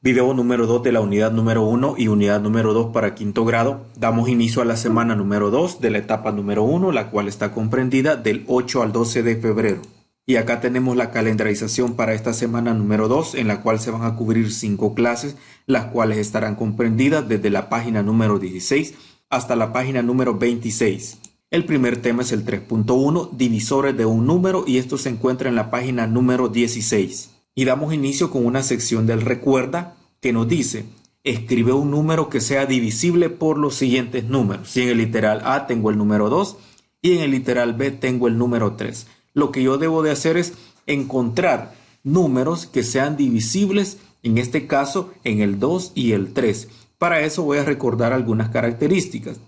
Video número 2 de la unidad número 1 y unidad número 2 para quinto grado. Damos inicio a la semana número 2 de la etapa número 1, la cual está comprendida del 8 al 12 de febrero. Y acá tenemos la calendarización para esta semana número 2, en la cual se van a cubrir 5 clases, las cuales estarán comprendidas desde la página número 16 hasta la página número 26. El primer tema es el 3.1, divisores de un número, y esto se encuentra en la página número 16. Y damos inicio con una sección del recuerda que nos dice: escribe un número que sea divisible por los siguientes números. Si en el literal A tengo el número 2 y en el literal B tengo el número 3. Lo que yo debo de hacer es encontrar números que sean divisibles, en este caso en el 2 y el 3. Para eso voy a recordar algunas características.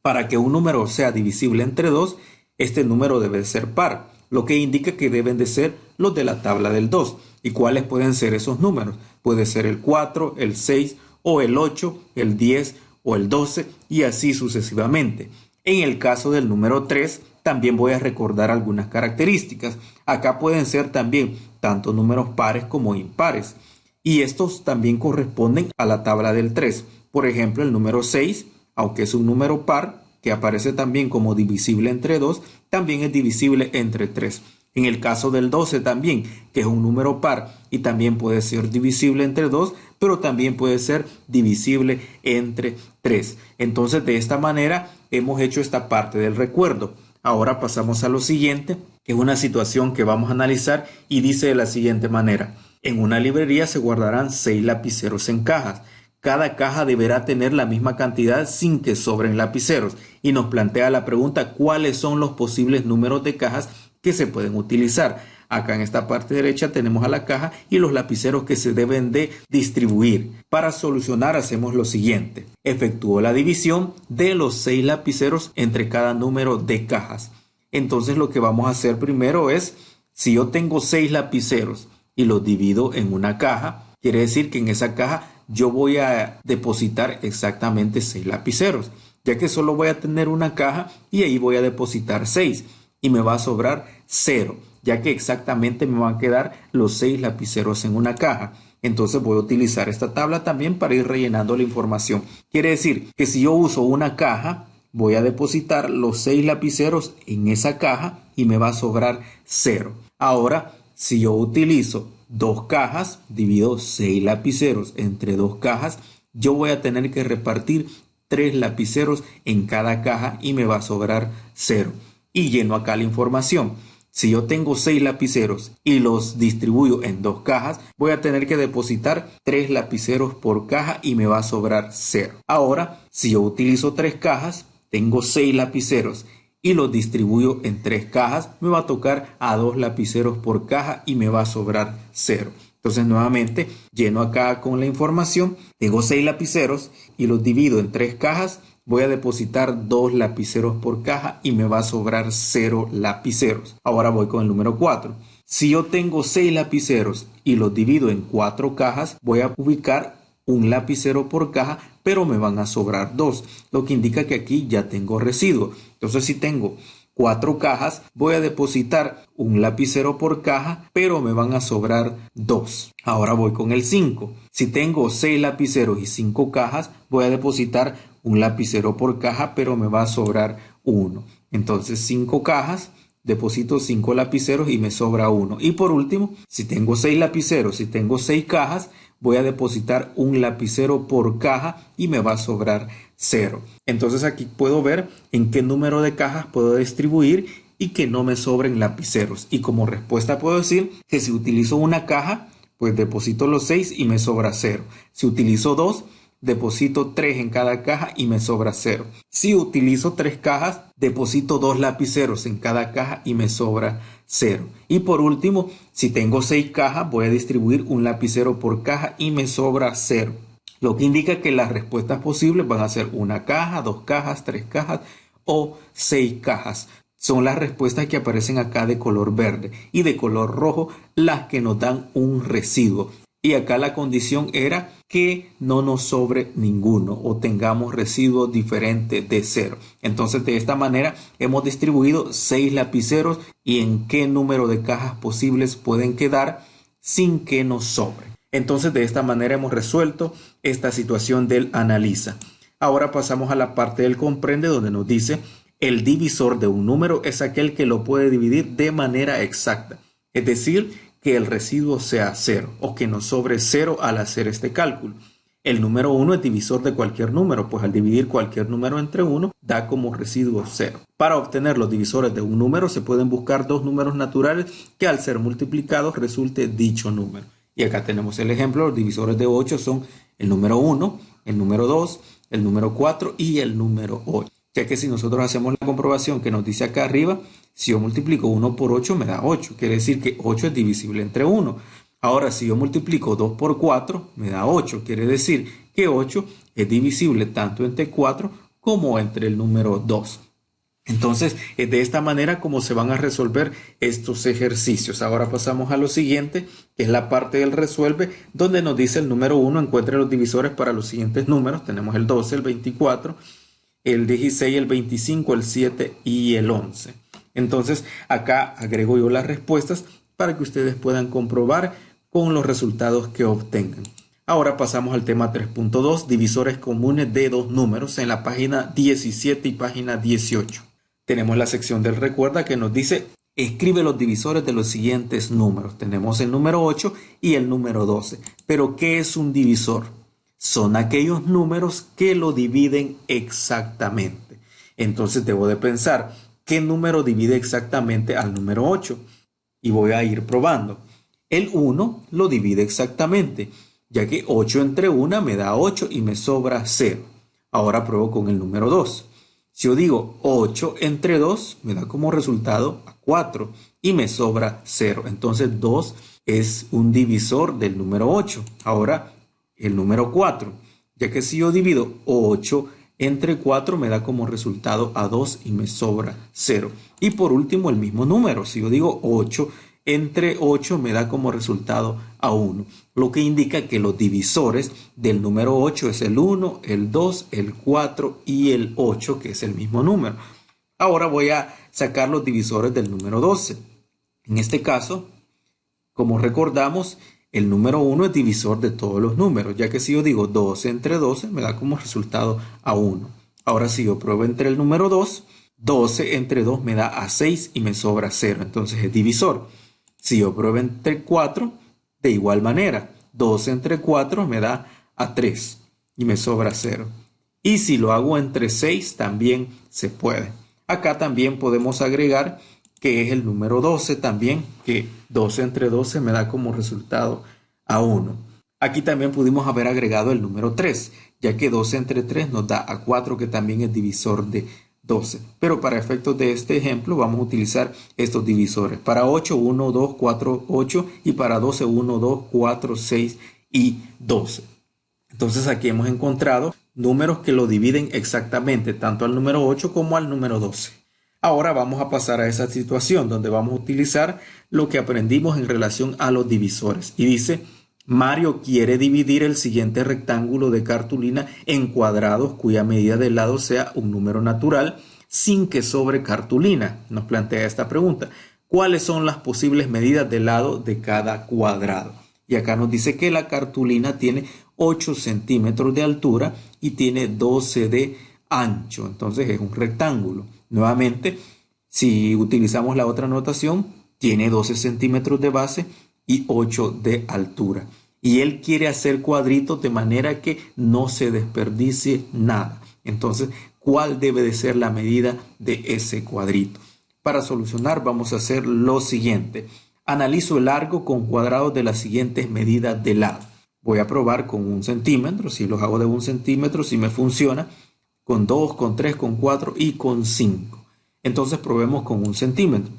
Para que un número sea divisible entre 2, este número debe ser par, lo que indica que deben de ser los de la tabla del 2. ¿Y cuáles pueden ser esos números? Puede ser el 4, el 6 o el 8, el 10 o el 12 y así sucesivamente. En el caso del número 3, también voy a recordar algunas características. Acá pueden ser también tanto números pares como impares. Y estos también corresponden a la tabla del 3. Por ejemplo, el número 6, aunque es un número par, que aparece también como divisible entre 2, también es divisible entre 3. En el caso del 12 también, que es un número par y también puede ser divisible entre 2, pero también puede ser divisible entre 3. Entonces, de esta manera hemos hecho esta parte del recuerdo. Ahora pasamos a lo siguiente, que es una situación que vamos a analizar y dice de la siguiente manera: en una librería se guardarán 6 lapiceros en cajas. Cada caja deberá tener la misma cantidad sin que sobren lapiceros. Y nos plantea la pregunta: ¿cuáles son los posibles números de cajas que se pueden utilizar? Acá en esta parte derecha tenemos a la caja y los lapiceros que se deben de distribuir. Para solucionar hacemos lo siguiente: efectúo la división de los 6 lapiceros entre cada número de cajas. Entonces lo que vamos a hacer primero es, si yo tengo 6 lapiceros y los divido en una caja, quiere decir que en esa caja yo voy a depositar exactamente 6 lapiceros, ya que solo voy a tener una caja y ahí voy a depositar 6 y me va a sobrar 0, ya que exactamente me van a quedar los 6 lapiceros en una caja. Entonces voy a utilizar esta tabla también para ir rellenando la información. Quiere decir que si yo uso una caja, voy a depositar los 6 lapiceros en esa caja y me va a sobrar 0. Ahora, si yo utilizo 2 cajas, divido 6 lapiceros entre 2 cajas, yo voy a tener que repartir 3 lapiceros en cada caja y me va a sobrar 0. Y lleno acá la información. Si yo tengo 6 lapiceros y los distribuyo en 2 cajas, voy a tener que depositar 3 lapiceros por caja y me va a sobrar 0. Ahora, si yo utilizo 3 cajas, tengo 6 lapiceros y los distribuyo en 3 cajas, me va a tocar a 2 lapiceros por caja y me va a sobrar 0. Entonces nuevamente lleno acá con la información. Tengo 6 lapiceros y los divido en 3 cajas. Voy a depositar 2 lapiceros por caja y me va a sobrar 0 lapiceros. Ahora voy con el número 4. Si yo tengo 6 lapiceros y los divido en 4 cajas, voy a ubicar un lapicero por caja, pero me van a sobrar 2, lo que indica que aquí ya tengo residuo. Entonces, si tengo 4 cajas, voy a depositar un lapicero por caja, pero me van a sobrar 2. Ahora voy con el 5. Si tengo 6 lapiceros y 5 cajas, voy a depositar un lapicero por caja, pero me va a sobrar 1. Entonces 5 cajas, deposito 5 lapiceros y me sobra 1. Y por último, si tengo 6 lapiceros y tengo 6 cajas, voy a depositar un lapicero por caja y me va a sobrar 0. Entonces aquí puedo ver en qué número de cajas puedo distribuir y que no me sobren lapiceros. Y como respuesta puedo decir que si utilizo una caja, pues deposito los 6 y me sobra 0. Si utilizo 2, deposito 3 en cada caja y me sobra 0. Si utilizo 3 cajas, deposito 2 lapiceros en cada caja y me sobra 0. Y por último, si tengo 6 cajas, voy a distribuir un lapicero por caja y me sobra 0. Lo que indica que las respuestas posibles van a ser una caja, 2 cajas, 3 cajas o 6 cajas. Son las respuestas que aparecen acá de color verde, y de color rojo las que nos dan un residuo. Y acá la condición era que no nos sobre ninguno o tengamos residuos diferentes de 0. Entonces, de esta manera hemos distribuido 6 lapiceros y en qué número de cajas posibles pueden quedar sin que nos sobre. Entonces de esta manera hemos resuelto esta situación del analiza. Ahora pasamos a la parte del comprende, donde nos dice el divisor de un número es aquel que lo puede dividir de manera exacta. Es decir, que el residuo sea 0 o que nos sobre 0 al hacer este cálculo. El número 1 es divisor de cualquier número, pues al dividir cualquier número entre 1 da como residuo 0. Para obtener los divisores de un número se pueden buscar dos números naturales que al ser multiplicados resulte dicho número. Y acá tenemos el ejemplo, los divisores de 8 son el número 1, el número 2, el número 4 y el número 8. Ya que si nosotros hacemos la comprobación que nos dice acá arriba, si yo multiplico 1 por 8 me da 8. Quiere decir que 8 es divisible entre 1. Ahora si yo multiplico 2 por 4 me da 8. Quiere decir que 8 es divisible tanto entre 4 como entre el número 2. Entonces es de esta manera como se van a resolver estos ejercicios. Ahora pasamos a lo siguiente, que es la parte del resuelve, donde nos dice el número 1, encuentre los divisores para los siguientes números. Tenemos el 12, el 24, el 16, el 25, el 7 y el 11. Entonces acá agrego yo las respuestas para que ustedes puedan comprobar con los resultados que obtengan. Ahora pasamos al tema 3.2, divisores comunes de dos números, en la página 17 y página 18. Tenemos la sección del recuerda que nos dice escribe los divisores de los siguientes números. Tenemos el número 8 y el número 12. Pero ¿qué es un divisor? Son aquellos números que lo dividen exactamente. Entonces debo de pensar, ¿qué número divide exactamente al número 8? Y voy a ir probando. El 1 lo divide exactamente, ya que 8 entre 1 me da 8 y me sobra 0. Ahora pruebo con el número 2. Si yo digo 8 entre 2 me da como resultado 4 y me sobra 0. Entonces 2 es un divisor del número 8. Ahora el número 4, ya que si yo divido 8 entre 4 me da como resultado a 2 y me sobra 0. Y por último el mismo número, si yo digo 8 entre 8 me da como resultado a 1, lo que indica que los divisores del número 8 es el 1, el 2, el 4 y el 8, que es el mismo número. Ahora voy a sacar los divisores del número 12. En este caso, como recordamos, el número 1 es divisor de todos los números, ya que si yo digo 12 entre 12 me da como resultado a 1. Ahora si yo pruebo entre el número 2, 12 entre 2 me da a 6 y me sobra 0, entonces es divisor. Si yo pruebo entre 4, de igual manera, 12 entre 4 me da a 3 y me sobra 0. Y si lo hago entre 6, también se puede. Acá también podemos agregar que es el número 12 también, que 12 entre 12 me da como resultado a 1. Aquí también pudimos haber agregado el número 3, ya que 12 entre 3 nos da a 4, que también es divisor de 12. Pero para efectos de este ejemplo vamos a utilizar estos divisores. Para 8, 1, 2, 4, 8 y para 12, 1, 2, 4, 6 y 12. Entonces aquí hemos encontrado números que lo dividen exactamente tanto al número 8 como al número 12. Ahora vamos a pasar a esa situación donde vamos a utilizar lo que aprendimos en relación a los divisores. Y dice, Mario quiere dividir el siguiente rectángulo de cartulina en cuadrados cuya medida de lado sea un número natural sin que sobre cartulina. Nos plantea esta pregunta. ¿Cuáles son las posibles medidas de lado de cada cuadrado? Y acá nos dice que la cartulina tiene 8 centímetros de altura y tiene 12 de ancho. Entonces es un rectángulo. Nuevamente, si utilizamos la otra notación, tiene 12 centímetros de base y 8 de altura. Y él quiere hacer cuadritos de manera que no se desperdicie nada. Entonces, ¿cuál debe de ser la medida de ese cuadrito? Para solucionar vamos a hacer lo siguiente. Analizo el largo con cuadrados de las siguientes medidas de lado. Voy a probar con 1 centímetro. Si los hago de 1 centímetro, si me funciona. Con 2, con 3, con 4 y con 5. Entonces probemos con 1 centímetro.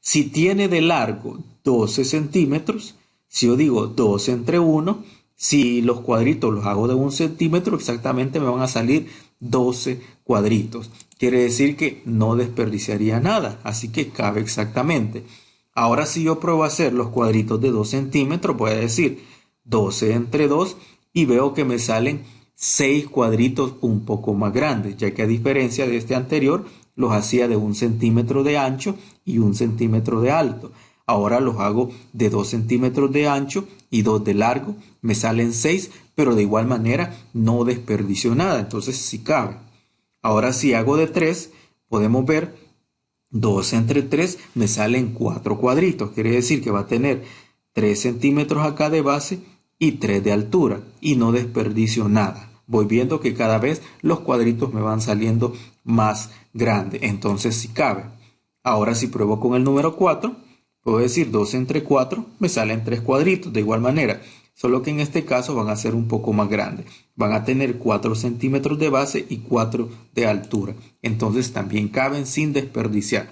Si tiene de largo 12 centímetros, si yo digo 12 entre 1, si los cuadritos los hago de 1 centímetro, exactamente me van a salir 12 cuadritos. Quiere decir que no desperdiciaría nada, así que cabe exactamente. Ahora si yo pruebo a hacer los cuadritos de 2 centímetros, voy a decir 12 entre 2 y veo que me salen 6 cuadritos un poco más grandes, ya que a diferencia de este anterior, los hacía de 1 centímetro de ancho y 1 centímetro de alto. Ahora los hago de 2 centímetros de ancho y 2 de largo. Me salen 6, pero de igual manera no desperdicio nada. Entonces sí cabe. Ahora si hago de 3, podemos ver 2 entre 3 me salen 4 cuadritos. Quiere decir que va a tener 3 centímetros acá de base y 3 de altura. Y no desperdicio nada. Voy viendo que cada vez los cuadritos me van saliendo más grandes. Entonces sí cabe. Ahora si pruebo con el número 4, puedo decir 2 entre 4 me salen 3 cuadritos. De igual manera. Solo que en este caso van a ser un poco más grandes. Van a tener 4 centímetros de base y 4 de altura. Entonces también caben sin desperdiciar.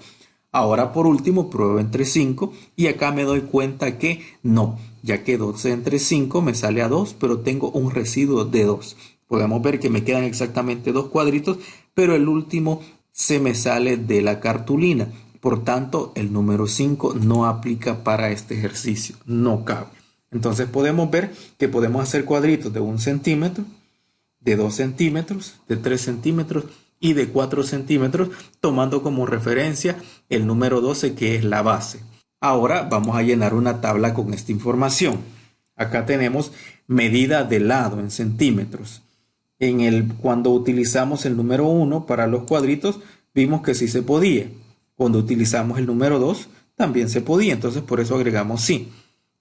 Ahora por último pruebo entre 5 y acá me doy cuenta que no, ya que 2 entre 5 me sale a 2, pero tengo un residuo de 2. Podemos ver que me quedan exactamente 2 cuadritos, pero el último se me sale de la cartulina. Por tanto, el número 5 no aplica para este ejercicio, no cabe. Entonces podemos ver que podemos hacer cuadritos de 1 centímetro, de 2 centímetros, de 3 centímetros y de 4 centímetros, tomando como referencia el número 12 que es la base. Ahora vamos a llenar una tabla con esta información. Acá tenemos medida de lado en centímetros. Cuando utilizamos el número 1 para los cuadritos, vimos que sí se podía. Cuando utilizamos el número 2, también se podía. Entonces por eso agregamos sí.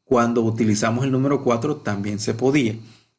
Cuando utilizamos el número 4 también se podía,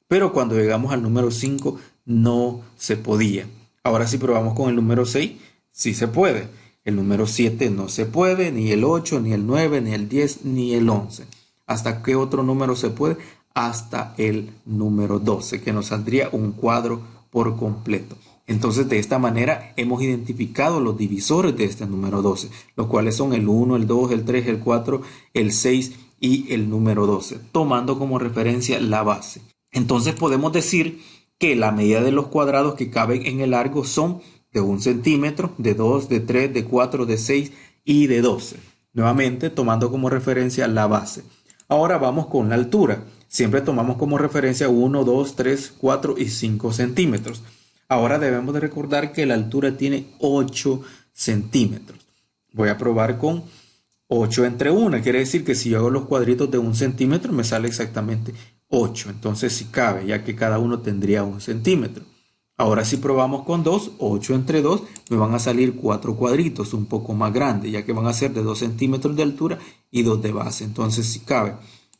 pero cuando llegamos al número 5 no se podía. Ahora si probamos con el número 6, sí se puede. El número 7 no se puede, ni el 8, ni el 9, ni el 10, ni el 11. ¿Hasta qué otro número se puede? Hasta el número 12, que nos saldría un cuadro por completo. Entonces de esta manera hemos identificado los divisores de este número 12, los cuales son el 1, el 2, el 3, el 4, el 6 y el número 12, tomando como referencia la base. Entonces podemos decir que la medida de los cuadrados que caben en el largo son de 1 centímetro, de 2, de 3, de 4, de 6 y de 12. Nuevamente tomando como referencia la base. Ahora vamos con la altura. Siempre tomamos como referencia 1, 2, 3, 4 y 5 centímetros. Ahora debemos de recordar que la altura tiene 8 centímetros. Voy a probar con 8 entre 1. Quiere decir que si yo hago los cuadritos de 1 centímetro me sale exactamente 8. Entonces sí cabe, ya que cada uno tendría 1 centímetro. Ahora si probamos con 2, 8 entre 2, me van a salir 4 cuadritos un poco más grandes, ya que van a ser de 2 centímetros de altura y 2 de base. Entonces sí cabe.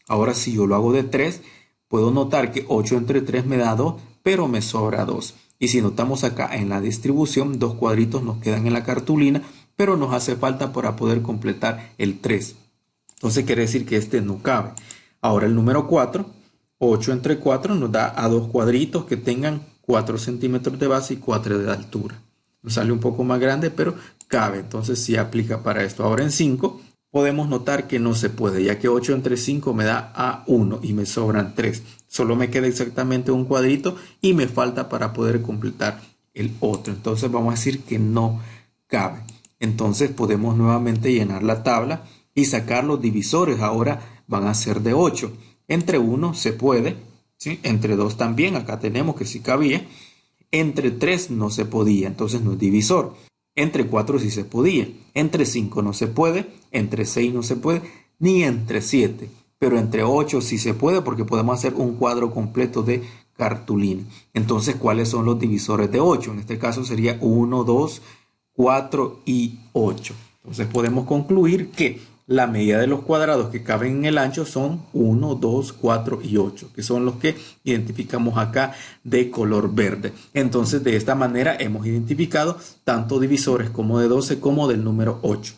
Ahora si yo lo hago de 3, puedo notar que 8 entre 3 me da 2, pero me sobra 2. Y si notamos acá en la distribución, 2 cuadritos nos quedan en la cartulina, pero nos hace falta para poder completar el 3. Entonces quiere decir que este no cabe. Ahora el número 4, 8 entre 4 nos da a 2 cuadritos que tengan 4 centímetros de base y 4 de altura. Nos sale un poco más grande, pero cabe. Entonces sí aplica para esto. Ahora en 5 podemos notar que no se puede, ya que 8 entre 5 me da a 1 y me sobran 3. Solo me queda exactamente un cuadrito y me falta para poder completar el otro. Entonces vamos a decir que no cabe. Entonces podemos nuevamente llenar la tabla y sacar los divisores. Ahora van a ser de 8. Entre 1 se puede, ¿sí? Entre 2 también, acá tenemos que sí cabía. Entre 3 no se podía, entonces no es divisor. Entre 4 sí se podía. Entre 5 no se puede. Entre 6 no se puede. Ni entre 7. Pero entre 8 sí se puede porque podemos hacer un cuadro completo de cartulina. Entonces, ¿cuáles son los divisores de 8? En este caso sería 1, 2, 4 y 8. Entonces podemos concluir que la medida de los cuadrados que caben en el ancho son 1, 2, 4 y 8, que son los que identificamos acá de color verde. Entonces de esta manera hemos identificado tanto divisores como de 12 como del número 8.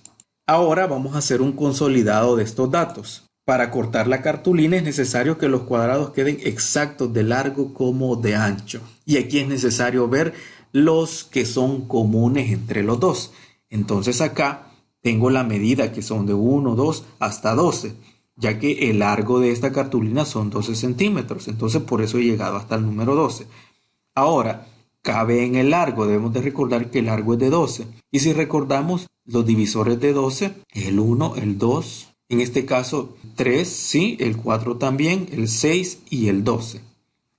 Ahora vamos a hacer un consolidado de estos datos. Para cortar la cartulina es necesario que los cuadrados queden exactos de largo como de ancho. Y aquí es necesario ver los que son comunes entre los dos. Entonces acá tengo la medida que son de 1, 2 hasta 12, ya que el largo de esta cartulina son 12 centímetros. Entonces por eso he llegado hasta el número 12. Ahora, cabe en el largo. Debemos de recordar que el largo es de 12. Y si recordamos los divisores de 12, el 1, el 2, en este caso 3, sí, el 4 también, el 6 y el 12.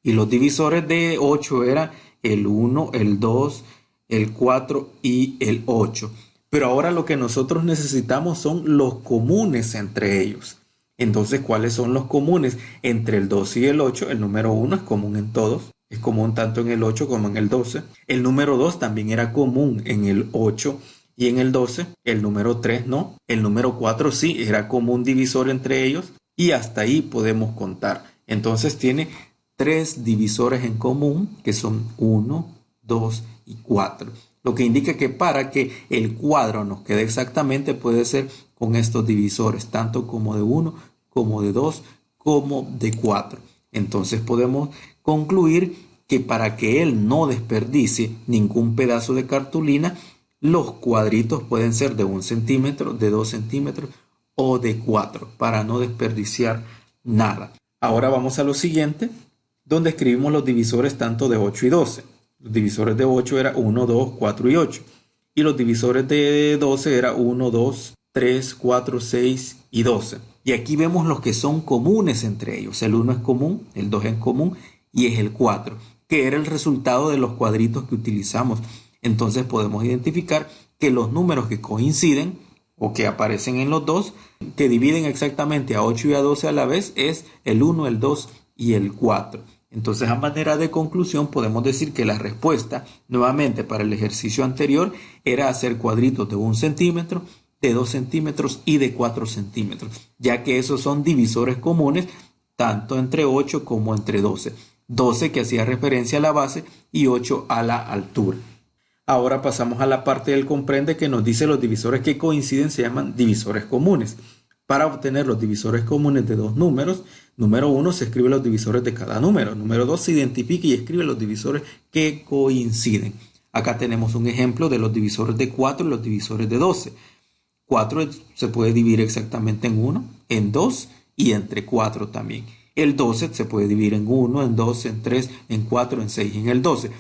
Y los divisores de 8 eran el 1, el 2, el 4 y el 8. Pero ahora lo que nosotros necesitamos son los comunes entre ellos. Entonces, ¿cuáles son los comunes entre el 12 y el 8? El número 1 es común en todos. Es común tanto en el 8 como en el 12. El número 2 también era común en el 8 y en el 12. El número 3 no. El número 4 sí, era común divisor entre ellos. Y hasta ahí podemos contar. Entonces tiene 3 divisores en común, que son 1, 2 y 4. Lo que indica que para que el cuadro nos quede exactamente puede ser con estos divisores, tanto como de 1, como de 2, como de 4. Entonces podemos concluir que para que él no desperdicie ningún pedazo de cartulina, los cuadritos pueden ser de 1 centímetro, de 2 centímetros o de 4, para no desperdiciar nada. Ahora vamos a lo siguiente, donde escribimos los divisores tanto de 8 y 12. Los divisores de 8 era 1, 2, 4 y 8. Y los divisores de 12 era 1, 2, 3, 4, 6 y 12. Y aquí vemos los que son comunes entre ellos. El 1 es común, el 2 es común y es el 4, que era el resultado de los cuadritos que utilizamos. Entonces podemos identificar que los números que coinciden o que aparecen en los dos, que dividen exactamente a 8 y a 12 a la vez, es el 1, el 2 y el 4. Entonces, a manera de conclusión, podemos decir que la respuesta, nuevamente para el ejercicio anterior, era hacer cuadritos de 1 centímetro, de 2 centímetros y de 4 centímetros, ya que esos son divisores comunes tanto entre 8 como entre 12. 12 que hacía referencia a la base y 8 a la altura. Ahora pasamos a la parte del comprende que nos dice los divisores que coinciden se llaman divisores comunes. Para obtener los divisores comunes de dos números, número 1 se escribe los divisores de cada número. Número 2 se identifica y escribe los divisores que coinciden. Acá tenemos un ejemplo de los divisores de 4 y los divisores de 12. 4 se puede dividir exactamente en 1, en 2 y entre 4 también. El 12 se puede dividir en 1, en 2, en 3, en 4, en 6 y en el 12.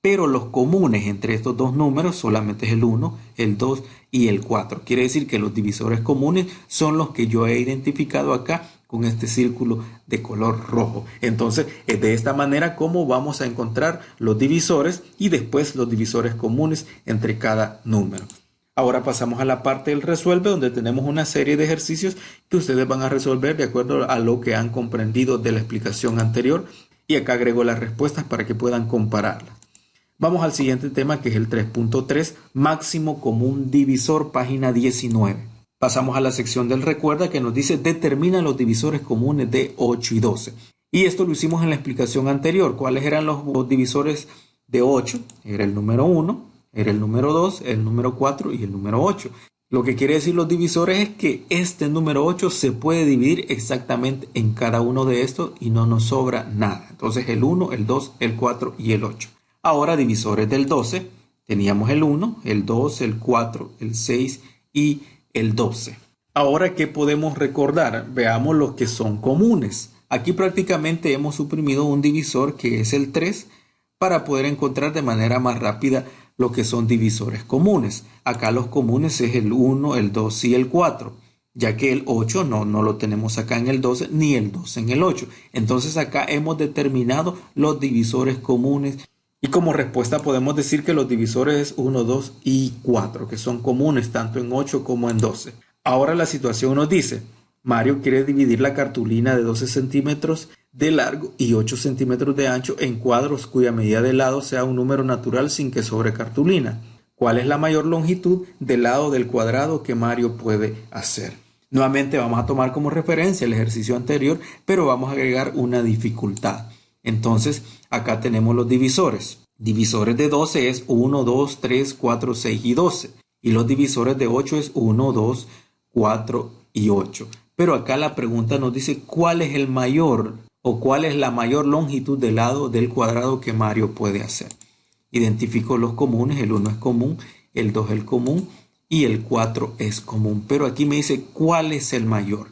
Pero los comunes entre estos dos números solamente es el 1, el 2 y el 4. Quiere decir que los divisores comunes son los que yo he identificado acá con este círculo de color rojo. Entonces, es de esta manera como vamos a encontrar los divisores y después los divisores comunes entre cada número. Ahora pasamos a la parte del resuelve, donde tenemos una serie de ejercicios que ustedes van a resolver de acuerdo a lo que han comprendido de la explicación anterior. Y acá agrego las respuestas para que puedan compararlas. Vamos al siguiente tema, que es el 3.3, máximo común divisor, página 19. Pasamos a la sección del recuerda, que nos dice determina los divisores comunes de 8 y 12. Y esto lo hicimos en la explicación anterior. ¿Cuáles eran los divisores de 8? Era el número 1, era el número 2, el número 4 y el número 8. Lo que quiere decir los divisores es que este número 8 se puede dividir exactamente en cada uno de estos y no nos sobra nada. Entonces el 1, el 2, el 4 y el 8. Ahora divisores del 12, teníamos el 1, el 2, el 4, el 6 y el 12. Ahora, ¿qué podemos recordar? Veamos los que son comunes. Aquí prácticamente hemos suprimido un divisor que es el 3 para poder encontrar de manera más rápida lo que son divisores comunes. Acá los comunes es el 1, el 2 y el 4, ya que el 8 no lo tenemos acá en el 12 ni el 2 en el 8. Entonces acá hemos determinado los divisores comunes. Y como respuesta podemos decir que los divisores es 1, 2 y 4, que son comunes tanto en 8 como en 12. Ahora la situación nos dice, Mario quiere dividir la cartulina de 12 centímetros de largo y 8 centímetros de ancho en cuadros cuya medida de lado sea un número natural sin que sobre cartulina. ¿Cuál es la mayor longitud del lado del cuadrado que Mario puede hacer? Nuevamente vamos a tomar como referencia el ejercicio anterior, pero vamos a agregar una dificultad. Entonces, acá tenemos los divisores. Divisores de 12 es 1, 2, 3, 4, 6 y 12. Y los divisores de 8 es 1, 2, 4 y 8. Pero acá la pregunta nos dice cuál es el mayor o cuál es la mayor longitud del lado del cuadrado que Mario puede hacer. Identifico los comunes, el 1 es común, el 2 es común y el 4 es común. Pero aquí me dice cuál es el mayor.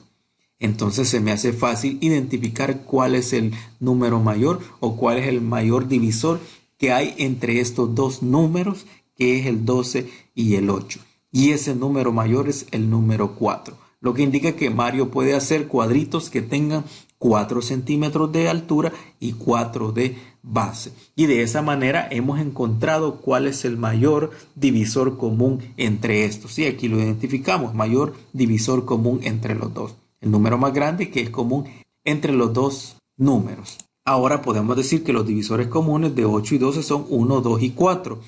Entonces se me hace fácil identificar cuál es el número mayor o cuál es el mayor divisor que hay entre estos dos números, que es el 12 y el 8. Y ese número mayor es el número 4, lo que indica que Mario puede hacer cuadritos que tengan 4 centímetros de altura y 4 de base. Y de esa manera hemos encontrado cuál es el mayor divisor común entre estos. Y aquí lo identificamos, mayor divisor común entre los dos. El número más grande que es común entre los dos números. Ahora podemos decir que los divisores comunes de 8 y 12 son 1, 2 y 4.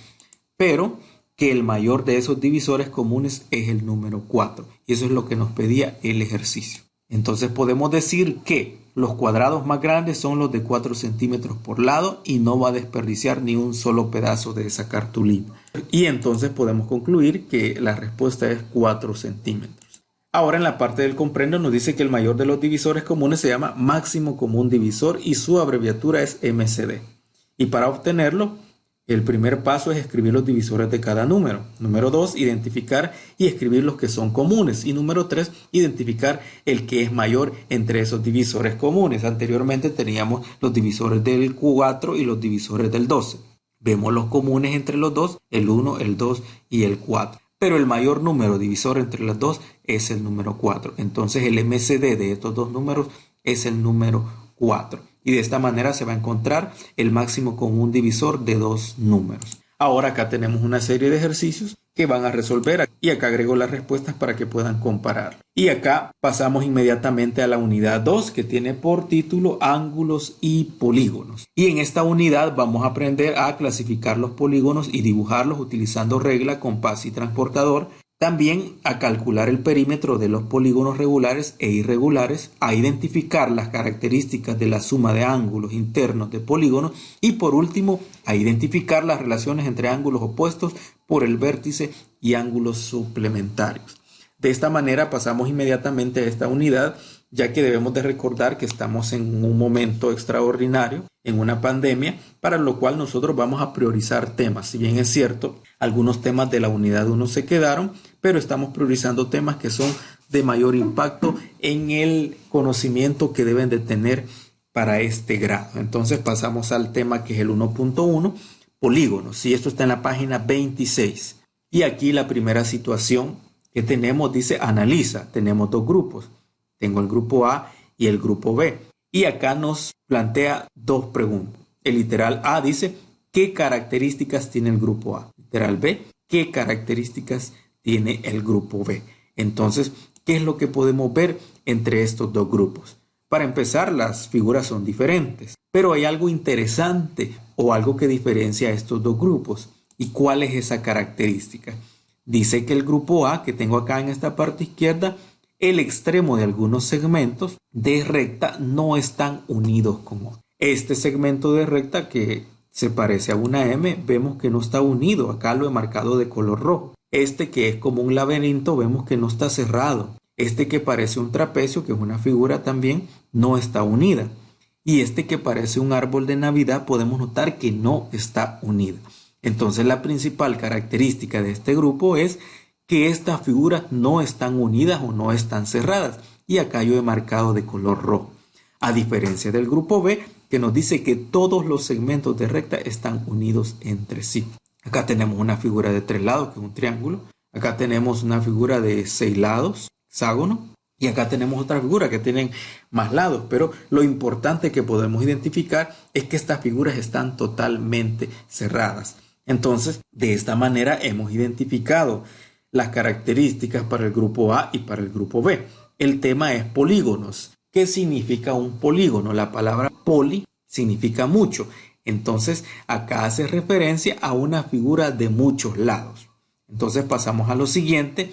Pero que el mayor de esos divisores comunes es el número 4. Y eso es lo que nos pedía el ejercicio. Entonces podemos decir que los cuadrados más grandes son los de 4 centímetros por lado y no va a desperdiciar ni un solo pedazo de esa cartulina. Y entonces podemos concluir que la respuesta es 4 centímetros. Ahora en la parte del comprendo nos dice que el mayor de los divisores comunes se llama máximo común divisor y su abreviatura es MCD. Y para obtenerlo, el primer paso es escribir los divisores de cada número. Número 2, identificar y escribir los que son comunes. Y número 3, identificar el que es mayor entre esos divisores comunes. Anteriormente teníamos los divisores del 4 y los divisores del 12. Vemos los comunes entre los dos, el 1, el 2 y el 4. Pero el mayor número divisor entre los dos es el número 4. Entonces el MCD de estos dos números es el número 4. Y de esta manera se va a encontrar el máximo común divisor de dos números. Ahora acá tenemos una serie de ejercicios que van a resolver y acá agrego las respuestas para que puedan comparar. Y acá pasamos inmediatamente a la unidad 2 que tiene por título ángulos y polígonos. Y en esta unidad vamos a aprender a clasificar los polígonos y dibujarlos utilizando regla, compás y transportador. También a calcular el perímetro de los polígonos regulares e irregulares, a identificar las características de la suma de ángulos internos de polígonos y por último a identificar las relaciones entre ángulos opuestos por el vértice y ángulos suplementarios. De esta manera pasamos inmediatamente a esta unidad, ya que debemos de recordar que estamos en un momento extraordinario, en una pandemia, para lo cual nosotros vamos a priorizar temas. Si bien es cierto, algunos temas de la unidad 1 se quedaron, pero estamos priorizando temas que son de mayor impacto en el conocimiento que deben de tener para este grado. Entonces pasamos al tema que es el 1.1, polígonos. Y esto está en la página 26. Y aquí la primera situación que tenemos dice analiza. Tenemos dos grupos. Tengo el grupo A y el grupo B. Y acá nos plantea dos preguntas. El literal A dice, ¿qué características tiene el grupo A? Literal B, ¿qué características tiene el grupo B? Entonces, ¿qué es lo que podemos ver entre estos dos grupos? Para empezar, las figuras son diferentes, pero hay algo interesante o algo que diferencia a estos dos grupos. ¿Y cuál es esa característica? Dice que el grupo A, que tengo acá en esta parte izquierda, el extremo de algunos segmentos de recta no están unidos con otro. Este segmento de recta que se parece a una M, vemos que no está unido. Acá lo he marcado de color rojo. Este que es como un laberinto, vemos que no está cerrado. Este que parece un trapecio, que es una figura también, no está unida. Y este que parece un árbol de Navidad, podemos notar que no está unida. Entonces la principal característica de este grupo es que estas figuras no están unidas o no están cerradas. Y acá yo he marcado de color rojo. A diferencia del grupo B, que nos dice que todos los segmentos de recta están unidos entre sí. Acá tenemos una figura de 3 lados, que es un triángulo. Acá tenemos una figura de 6 lados, hexágono. Y acá tenemos otra figura que tienen más lados. Pero lo importante que podemos identificar es que estas figuras están totalmente cerradas. Entonces, de esta manera hemos identificado las características para el grupo A y para el grupo B. El tema es polígonos. ¿Qué significa un polígono? La palabra poli significa mucho. Entonces, acá hace referencia a una figura de muchos lados. Entonces, pasamos a lo siguiente,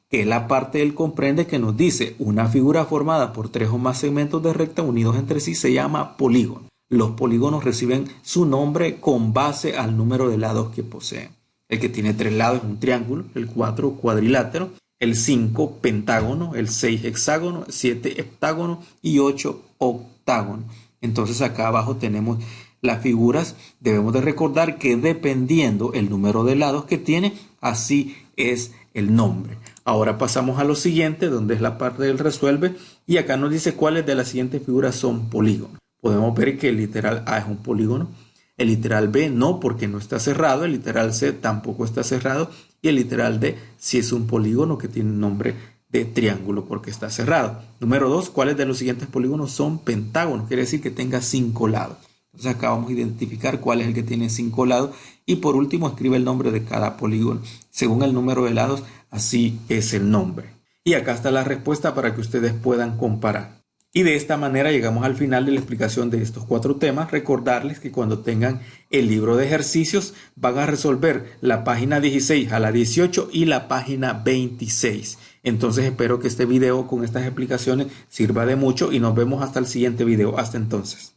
que es la parte del comprende, que nos dice una figura formada por 3 o más segmentos de recta unidos entre sí se llama polígono. Los polígonos reciben su nombre con base al número de lados que poseen. El que tiene 3 lados es un triángulo, el 4 cuadrilátero, el 5 pentágono, el 6 hexágono, 7 heptágono y 8 octágono. Entonces acá abajo tenemos las figuras. Debemos de recordar que dependiendo el número de lados que tiene, así es el nombre. Ahora pasamos a lo siguiente, donde es la parte del resuelve, y acá nos dice cuáles de las siguientes figuras son polígonos. Podemos ver que el literal A es un polígono, el literal B no, porque no está cerrado, el literal C tampoco está cerrado, y el literal D sí es un polígono que tiene nombre de triángulo porque está cerrado. Número 2, ¿cuáles de los siguientes polígonos son pentágonos? Quiere decir que tenga 5 lados. Entonces acá vamos a identificar cuál es el que tiene 5 lados. Y por último, escribe el nombre de cada polígono. Según el número de lados, así es el nombre. Y acá está la respuesta para que ustedes puedan comparar. Y de esta manera llegamos al final de la explicación de estos 4 temas. Recordarles que cuando tengan el libro de ejercicios van a resolver la página 16 a la 18 y la página 26. Entonces espero que este video con estas explicaciones sirva de mucho y nos vemos hasta el siguiente video. Hasta entonces.